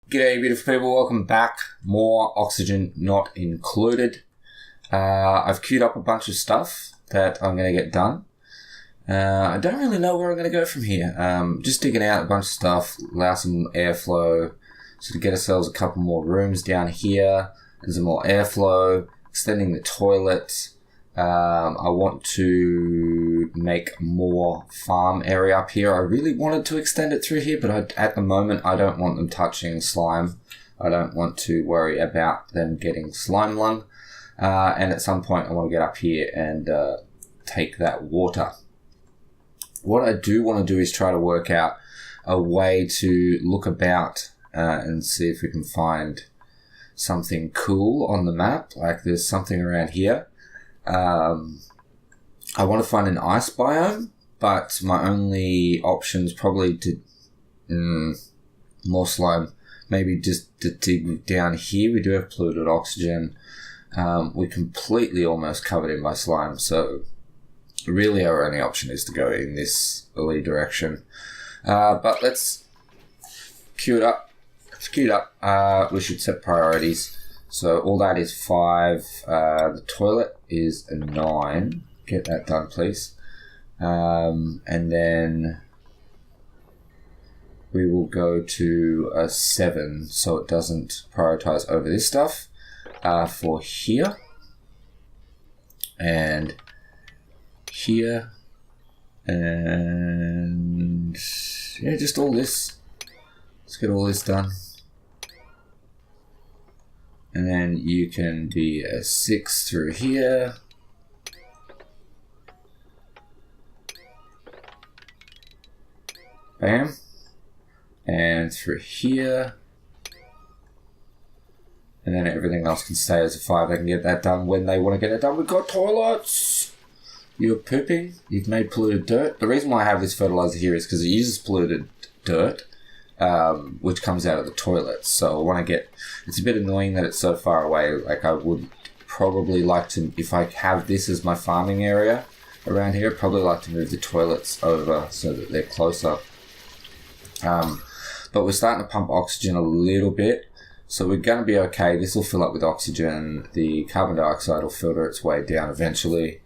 G'day beautiful people, welcome back. More oxygen not included. I've queued up a bunch of stuff that I'm going to get done. I don't really know where I'm going to go from here. Just digging out a bunch of stuff, allow some airflow, so to get ourselves a couple more rooms down here, and some more airflow, extending the toilet. I want to make more farm area up here. I really wanted to extend it through here, but at the moment I don't want them touching slime. I don't want to worry about them getting slime lung. And at some point I want to get up here and take that water. What I do want to do is try to work out a way to look about and see if we can find something cool on the map. Like there's something around here. I want to find an ice biome, but my only option is probably to more slime. Maybe just to dig down here. We do have polluted oxygen. We're completely almost covered in by slime, so really our only option is to go in this early direction. But let's queue it up. It's queued up. We should set priorities. So all that is 5. The toilet is a 9. Get that done, please. And then we will go to a 7, so it doesn't prioritize over this stuff. For here and here and yeah, just all this. Let's get all this done. And then you can be a 6 through here. Bam. And through here. And then everything else can stay as a 5. They can get that done when they want to get it done. We've got toilets. You're pooping. You've made polluted dirt. The reason why I have this fertilizer here is because it uses polluted dirt. Which comes out of the toilets. So I want to get, it's a bit annoying that it's so far away. Like I would probably like to, if I have this as my farming area around here, I'd probably like to move the toilets over so that they're closer. But we're starting to pump oxygen a little bit, so we're going to be okay. This will fill up with oxygen. The carbon dioxide will filter its way down eventually.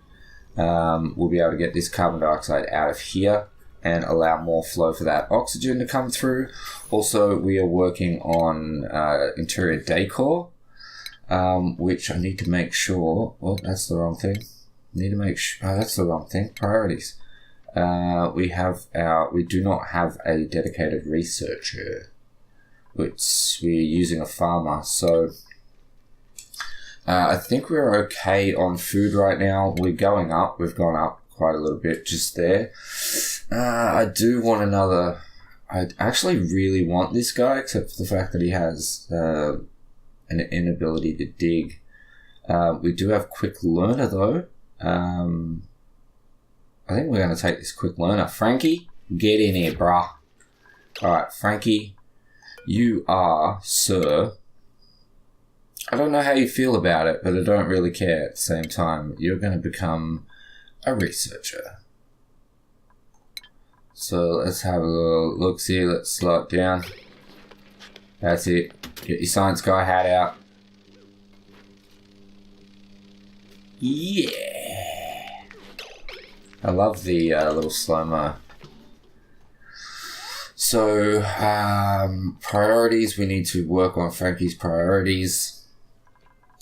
We'll be able to get this carbon dioxide out of here and allow more flow for that oxygen to come through. Also, we are working on interior decor, which I need to make sure... Oh, that's the wrong thing. Need to make sure... Oh, that's the wrong thing. Priorities. We do not have a dedicated researcher, which we're using a farmer. So I think we're okay on food right now. We're going up. We've gone up quite a little bit just there. I do want another... I actually really want this guy, except for the fact that he has an inability to dig. We do have quick learner though. I think we're going to take this quick learner. Frankie, get in here, brah. Alright, Frankie, you are, sir... I don't know how you feel about it, but I don't really care at the same time. You're going to become a researcher. So let's have a little look-see. Let's slow it down. That's it. Get your science guy hat out. Yeah! I love the little slow-mo. So, priorities. We need to work on Frankie's priorities.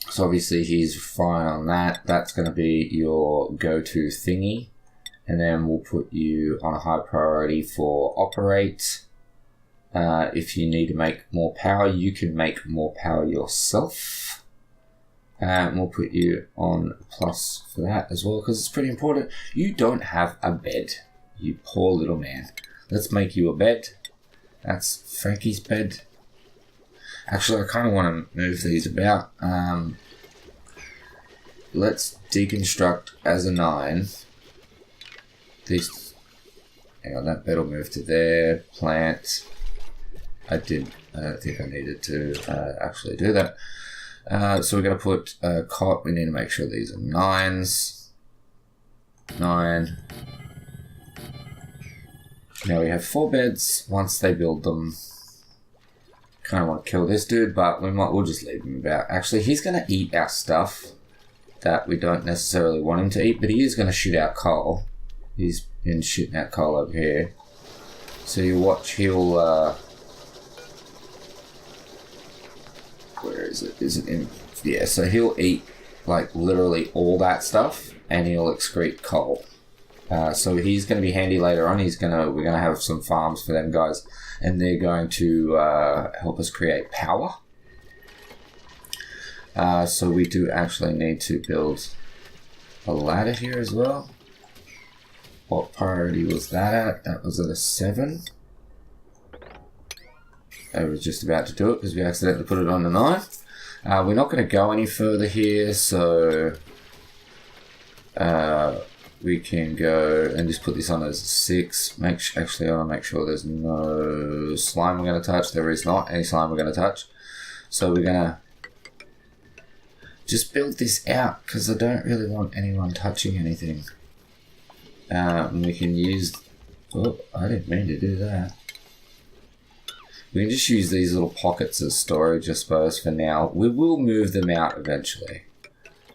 So obviously he's fine on that. That's going to be your go-to thingy. And then we'll put you on a high priority for operate. If you need to make more power, you can make more power yourself. And we'll put you on plus for that as well, because it's pretty important. You don't have a bed, you poor little man. Let's make you a bed. That's Frankie's bed. Actually, I kind of want to move these about. Let's deconstruct as a 9. These, hang on, that bed will move to there. Plant. I don't think I needed to actually do that. So we're going to put a cot. We need to make sure these are 9s. 9. Now we have 4 beds once they build them. Kind of want to kill this dude, but we'll just leave him about. Actually, he's going to eat our stuff that we don't necessarily want him to eat, but he is going to shoot out coal. He's been shooting out coal over here. So you watch, he'll... where is it? Is it in... Yeah, so he'll eat, like, literally all that stuff, and he'll excrete coal. So he's going to be handy later on. We're going to have some farms for them guys, and they're going to help us create power. So we do actually need to build a ladder here as well. What priority was that at? That was at a 7. I was just about to do it because we accidentally put it on a 9. We're not going to go any further here, so we can go and just put this on as a 6. Actually, I want to make sure there's no slime we're going to touch. There is not any slime we're going to touch. So we're going to just build this out because I don't really want anyone touching anything. And we can use... Oh, I didn't mean to do that. We can just use these little pockets as storage, I suppose, for now. We will move them out eventually.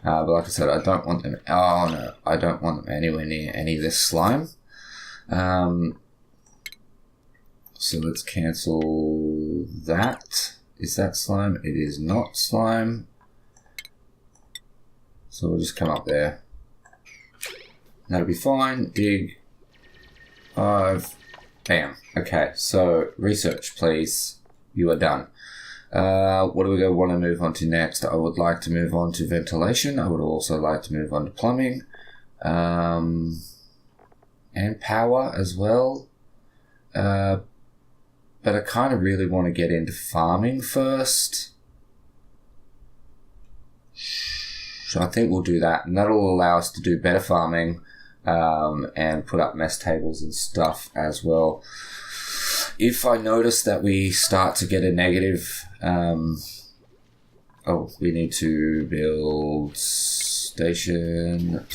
But like I said, I don't want them... Oh, no. I don't want them anywhere near any of this slime. So let's cancel that. Is that slime? It is not slime. So we'll just come up there. That'll be fine. Dig. 5. Bam. Okay, so research, please. You are done. What do we want to move on to next? I would like to move on to ventilation. I would also like to move on to plumbing. And power as well. But I kind of really want to get into farming first. So I think we'll do that. And that'll allow us to do better farming. And put up mess tables and stuff as well. If I notice that we start to get a negative, we need to build station.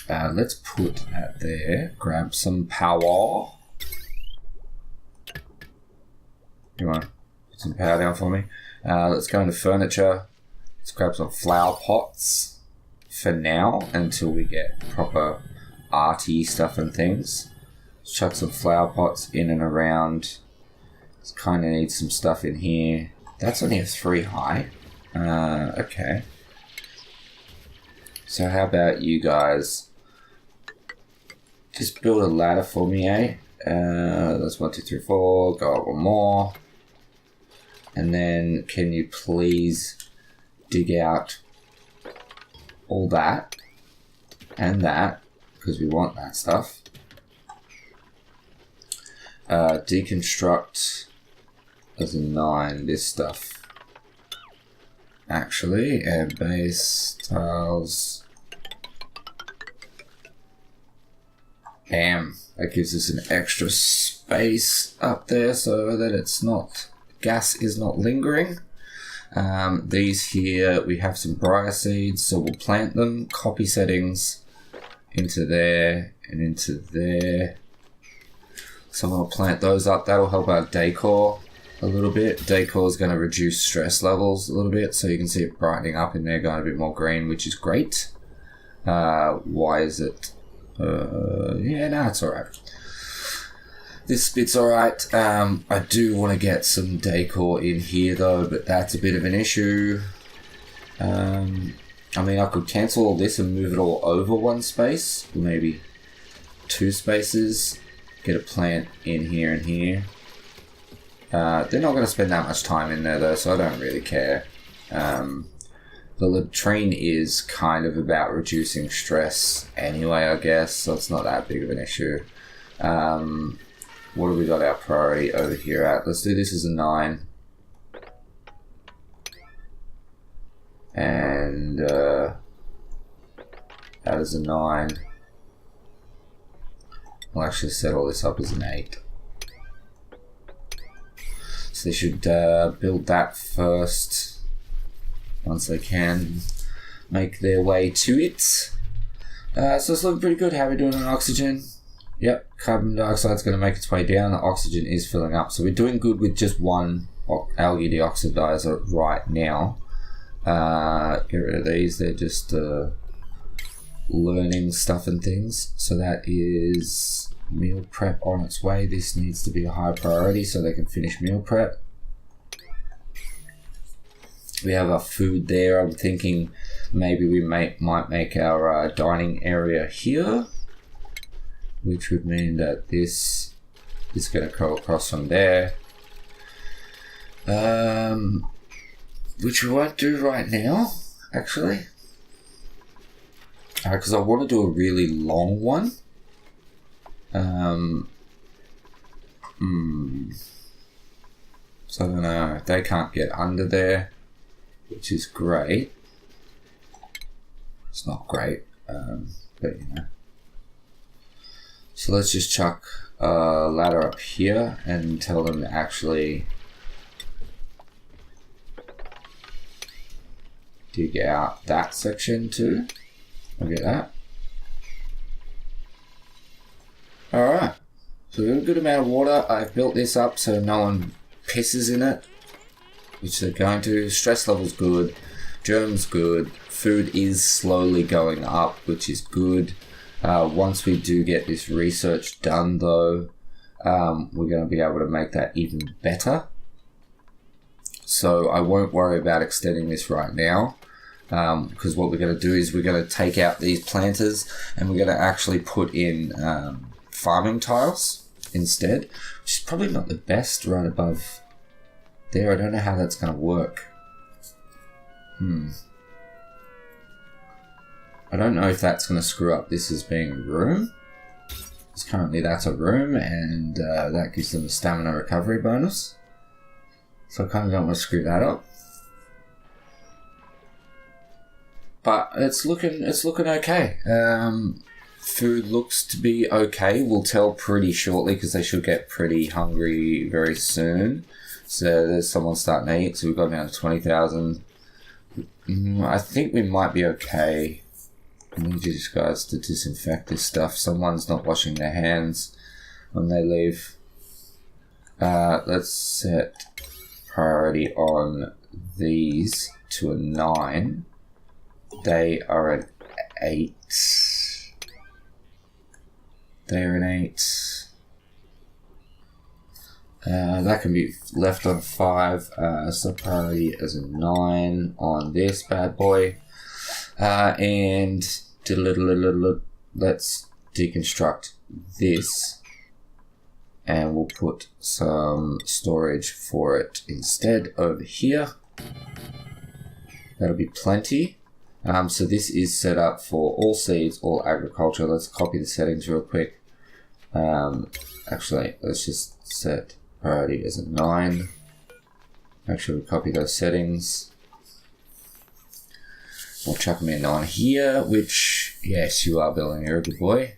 Let's put that there. Grab some power. You want to put some power down for me? Let's go into furniture. Let's grab some flower pots. For now, until we get proper arty stuff and things. Let's chuck some flower pots in and around. Just kind of need some stuff in here. That's only a 3 high. Okay. So how about you guys just build a ladder for me, eh? That's 1, 2, 3, 4. Go up 1 more. And then can you please dig out all that and that, because we want that stuff. Deconstruct as a 9, this stuff. Actually, and base tiles. Bam. That gives us an extra space up there so that it's not, gas is not lingering. These here, we have some briar seeds, so we'll plant them. Copy settings into there and into there. So we'll plant those up. That'll help our decor a little bit. Decor is going to reduce stress levels a little bit, so you can see it brightening up in there, going a bit more green, which is great. Why is it? Yeah, no, it's alright. This bit's alright. I do want to get some decor in here though, but that's a bit of an issue. I mean, I could cancel all this and move it all over 1 space, or maybe 2 spaces. Get a plant in here and here. They're not going to spend that much time in there though, so I don't really care. The latrine is kind of about reducing stress anyway, I guess, so it's not that big of an issue. What have we got our priority over here at? Let's do this as a 9. And that is a 9. We'll actually set all this up as an 8. So they should build that first once they can make their way to it. So it's looking pretty good. How are we doing on oxygen? Yep, carbon dioxide's going to make its way down. The oxygen is filling up. So we're doing good with just one algae deoxidizer right now. Get rid of these. They're just learning stuff and things. So that is meal prep on its way. This needs to be a high priority so they can finish meal prep. We have our food there. I'm thinking maybe we might make our dining area here, which would mean that this is going to go across from there, which we won't do right now, actually, because I want to do a really long one. So I don't know. They can't get under there, which is great. It's not great, but you know. So let's just chuck a ladder up here and tell them to actually dig out that section too. Look at that. Alright, so we've got a good amount of water. I've built this up so no one pisses in it, which they're going to. Stress level's good, germs good, food is slowly going up, which is good. Once we do get this research done though, we're going to be able to make that even better. So I won't worry about extending this right now, because what we're going to do is we're going to take out these planters and we're going to actually put in farming tiles instead, which is probably not the best right above there. I don't know how that's going to work. I don't know if that's going to screw up this as being a room. Because currently that's a room and that gives them a stamina recovery bonus. So I kind of don't want to screw that up. But it's looking okay. Food looks to be okay. We'll tell pretty shortly because they should get pretty hungry very soon. So there's someone starting to eat. So we've got down to 20,000. I think we might be okay. I need you guys to disinfect this stuff. Someone's not washing their hands when they leave. Let's set priority on these to a 9. They are at 8. They're an 8. That can be left on 5. So priority as a 9 on this bad boy. And let's deconstruct this. And we'll put some storage for it instead over here. That'll be plenty. So this is set up for all seeds, all agriculture. Let's copy the settings real quick. Actually, let's just set priority as a 9. Make sure we copy those settings. We'll chuck them in on here, which, yes, you are building. You're a good boy.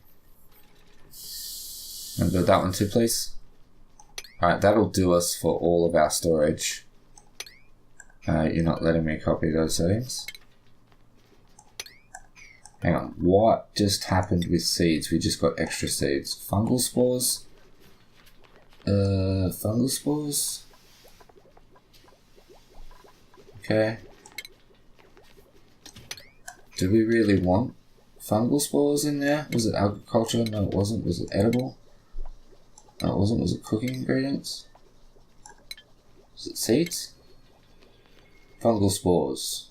And build that one too, please. Alright, that'll do us for all of our storage. You're not letting me copy those settings. Hang on, what just happened with seeds? We just got extra seeds. Fungal spores? Fungal spores? Okay. Do we really want fungal spores in there? Was it agriculture? No, it wasn't. Was it edible? No, it wasn't. Was it cooking ingredients? Was it seeds? Fungal spores.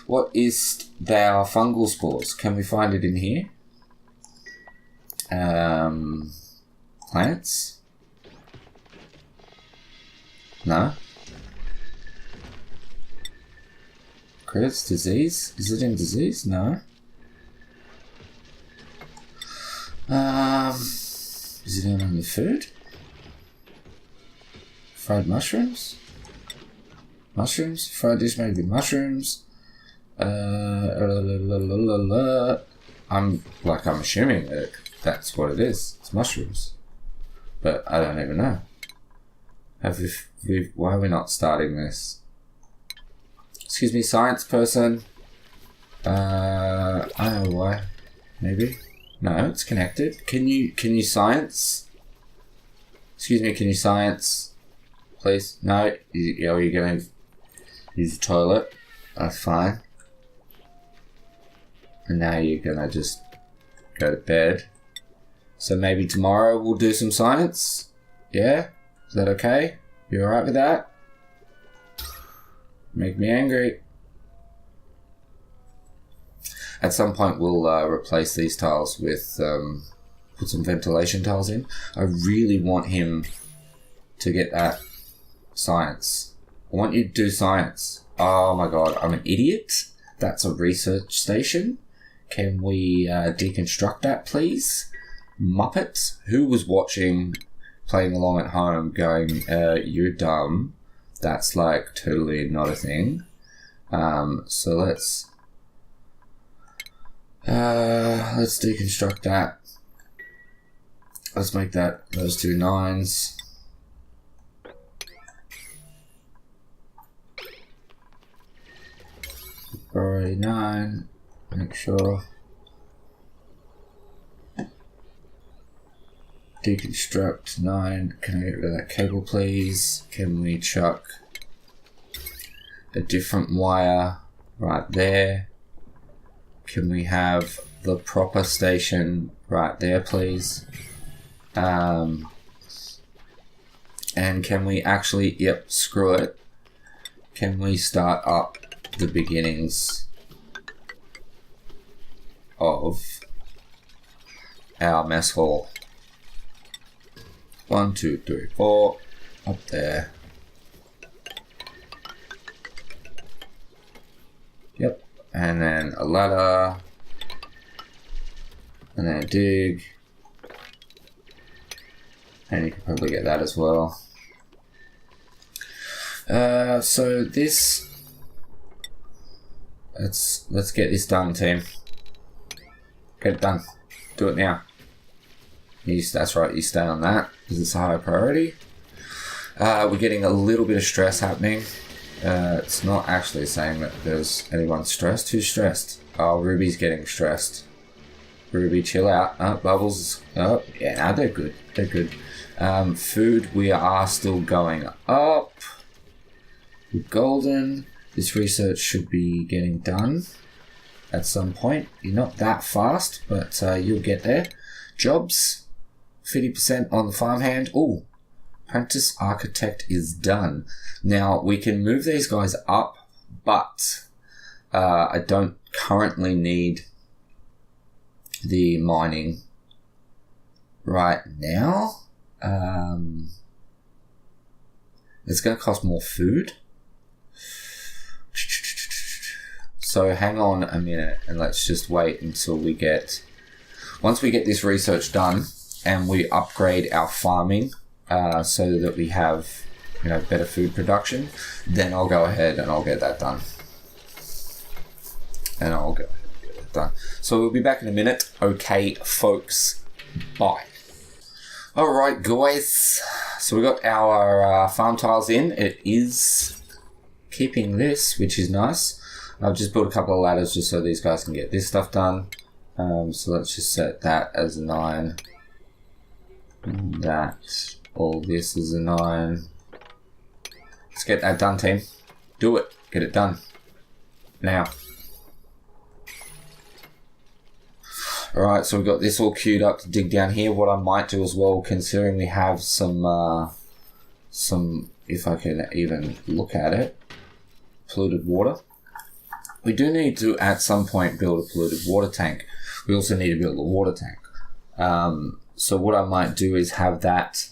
What is our fungal spores? Can we find it in here? Plants? No. Crits? Disease? Is it in disease? No. Is it in the food? Fried mushrooms? Mushrooms? Fried dish maybe mushrooms. I'm assuming that that's what it is. It's mushrooms. But I don't even know. Why are we not starting this? Excuse me, science person. I don't know why. Maybe. No, it's connected. Can you science? Excuse me, can you science? Please? No? You're going to use the toilet. That's fine. And now you're going to just go to bed. So maybe tomorrow we'll do some science? Yeah? Is that okay? You alright with that? Make me angry. At some point we'll replace these tiles with, put some ventilation tiles in. I really want him to get that science. I want you to do science. Oh my god, I'm an idiot. That's a research station. Can we deconstruct that, please? Muppet, who was watching, playing along at home, going, you're dumb. That's like totally not a thing. So let's deconstruct that. Let's make that those two 9s. Already 9. Make sure. Deconstruct 9. Can I get rid of that cable, please? Can we chuck a different wire right there? Can we have the proper station right there, please? And can we actually, yep, screw it. Can we start up the beginnings of our mess hall? 1, 2, 3, 4, up there. Yep, and then a ladder, and then a dig, and you can probably get that as well. So this, let's get this done, team. Get it done. Do it now. That's right, you stay on that because it's a high priority. We're getting a little bit of stress happening. It's not actually saying that there's anyone stressed. Who's stressed? Oh, Ruby's getting stressed. Ruby, chill out. Bubbles. Oh, yeah, no, they're good. They're good. Food, we are still going up. We're golden. This research should be getting done at some point. You're not that fast, but you'll get there. Jobs. 50% on the farmhand. Oh, apprentice architect is done. Now we can move these guys up, but I don't currently need the mining right now. It's going to cost more food. So hang on a minute and let's just wait until we get... Once we get this research done, and we upgrade our farming so that we have, better food production, then I'll go ahead and I'll get that done. So we'll be back in a minute. Okay, folks. Bye. Alright, guys. So we got our farm tiles in. It is keeping this, which is nice. I've just built a couple of ladders just so these guys can get this stuff done. So let's just set that as a 9. That, all this is a 9. Let's get that done, team. Do it. Get it done. Now. Alright, so we've got this all queued up to dig down here. What I might do as well, considering we have some, if I can even look at it, polluted water. We do need to, at some point, build a polluted water tank. We also need to build a water tank. So what I might do is have that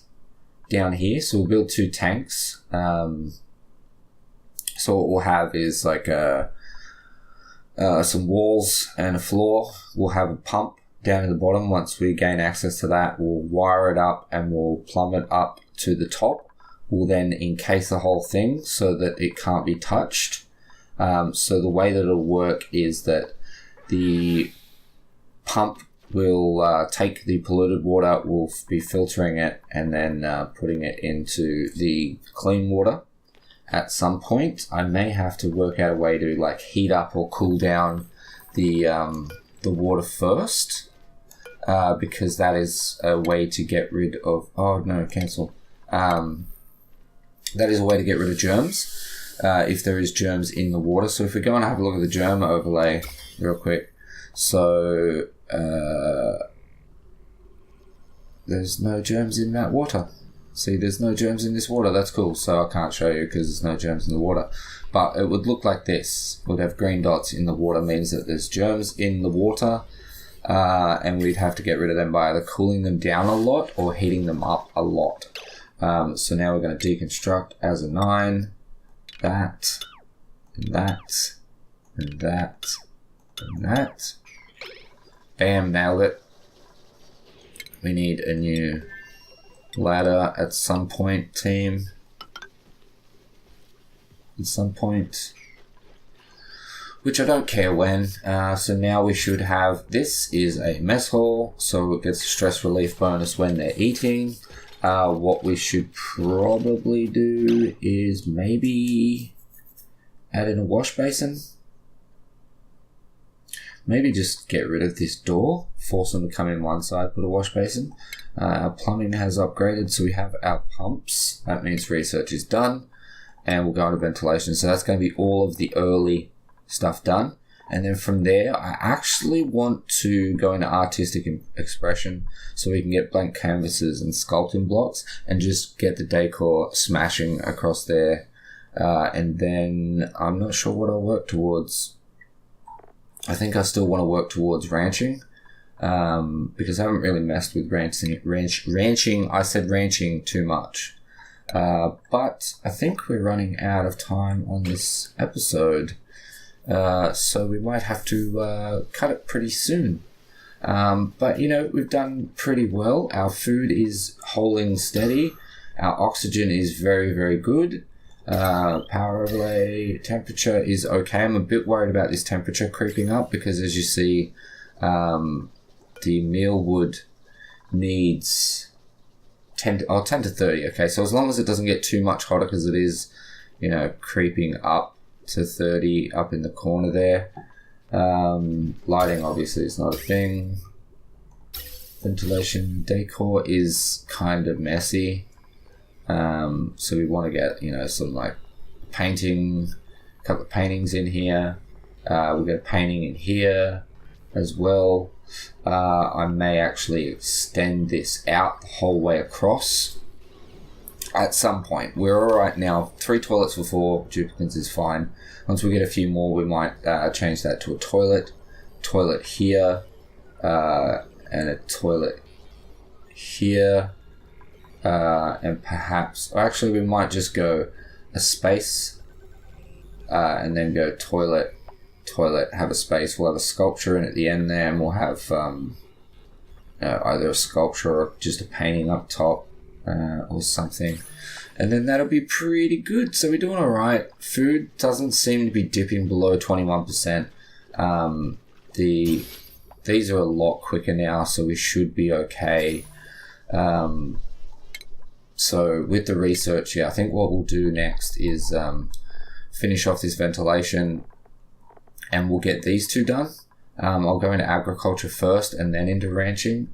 down here. So we'll build 2 tanks. So what we'll have is like some walls and a floor. We'll have a pump down at the bottom. Once we gain access to that, we'll wire it up and we'll plumb it up to the top. We'll then encase the whole thing so that it can't be touched. So the way that it'll work is that the pump will take the polluted water, we'll be filtering it and then putting it into the clean water. At some point, I may have to work out a way to like heat up or cool down the water first. because that is a way to get rid of... Oh, no, cancel. That is a way to get rid of germs, if there is germs in the water. So if we go and have a look at the germ overlay real quick. So, there's no germs in that water. See, there's no germs in this water. That's cool. So I can't show you because there's no germs in the water. But it would look like this. We'd have green dots in the water, means that there's germs in the water. And we'd have to get rid of them by either cooling them down a lot or heating them up a lot. So now we're going to deconstruct as a 9. That, and that, and that, and that. Bam, nailed it. We need a new ladder at some point, team. At some point. Which I don't care when. So now we should have... This is a mess hall, so it gets a stress relief bonus when they're eating. What we should probably do is maybe add in a wash basin. Maybe just get rid of this door, force them to come in one side, put a wash basin. Our plumbing has upgraded, so we have our pumps. That means research is done, and we'll go into ventilation. So that's going to be all of the early stuff done. And then from there, I actually want to go into artistic expression so we can get blank canvases and sculpting blocks and just get the decor smashing across there. And then I'm not sure what I'll work towards. I think I still want to work towards ranching, because I haven't really messed with ranching. I said ranching too much. But I think we're running out of time on this episode. So we might have to cut it pretty soon. But, you know, we've done pretty well. Our food is holding steady. Our oxygen is very, very good. Power overlay, temperature is okay. I'm a bit worried about this temperature creeping up because, as you see, the mealwood needs 10 to 30. Okay, so as long as it doesn't get too much hotter, because it is, you know, creeping up to 30 up in the corner there. Lighting obviously is not a thing. Ventilation decor is kind of messy. So we want to get, you know, sort of like painting, a couple of paintings in here. We've got a painting in here as well. I may actually extend this out the whole way across at some point. We're all right now. 3 toilets for 4 duplicates is fine. Once we get a few more, we might change that to a toilet here, and a toilet here. And perhaps, or actually we might just go a space, and then go toilet, have a space. We'll have a sculpture in at the end there, and we'll have either a sculpture or just a painting up top, or something. And then that'll be pretty good. So we're doing all right. Food doesn't seem to be dipping below 21%. These are a lot quicker now, so we should be okay. So with the research, yeah, I think what we'll do next is finish off this ventilation, and we'll get these 2 done. I'll go into agriculture first and then into ranching,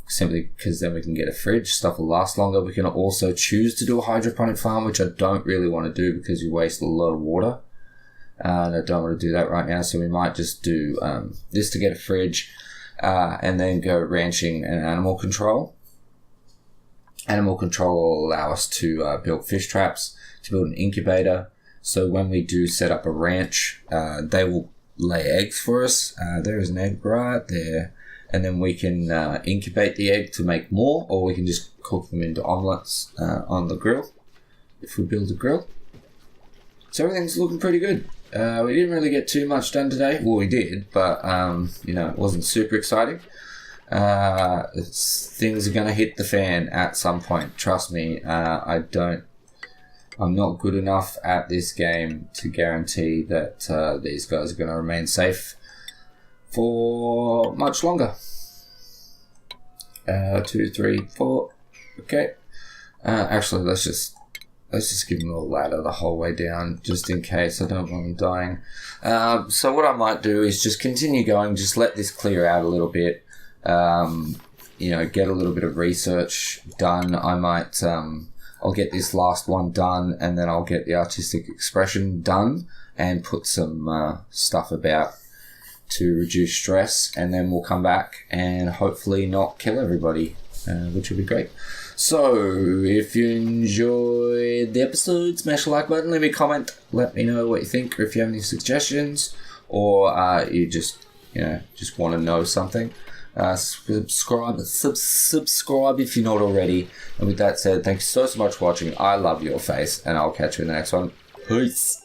simply because then we can get a fridge. Stuff will last longer. We can also choose to do a hydroponic farm, which I don't really want to do because you waste a lot of water. And I don't want to do that right now, so we might just do this to get a fridge, and then go ranching and animal control. Animal control will allow us to build fish traps, to build an incubator. So when we do set up a ranch, they will lay eggs for us. There is an egg right there. And then we can incubate the egg to make more, or we can just cook them into omelets on the grill, if we build a grill. So everything's looking pretty good. We didn't really get too much done today. Well, we did, but you know, it wasn't super exciting. Things are going to hit the fan at some point. Trust me. I'm not good enough at this game to guarantee that these guys are going to remain safe for much longer. 2, 3, 4. Okay. Actually, let's just give them a ladder the whole way down, just in case. I don't want them dying. So what I might do is just continue going, just let this clear out a little bit. get a little bit of research done. I might, I'll get this last one done, and then I'll get the artistic expression done and put some stuff about to reduce stress, and then we'll come back and hopefully not kill everybody, which would be great. So, if you enjoyed the episode, smash the like button, leave me a comment, let me know what you think, or if you have any suggestions, or you just want to know something. Subscribe if you're not already. And with that said, thank you so much for watching. I love your face, and I'll catch you in the next one. Peace.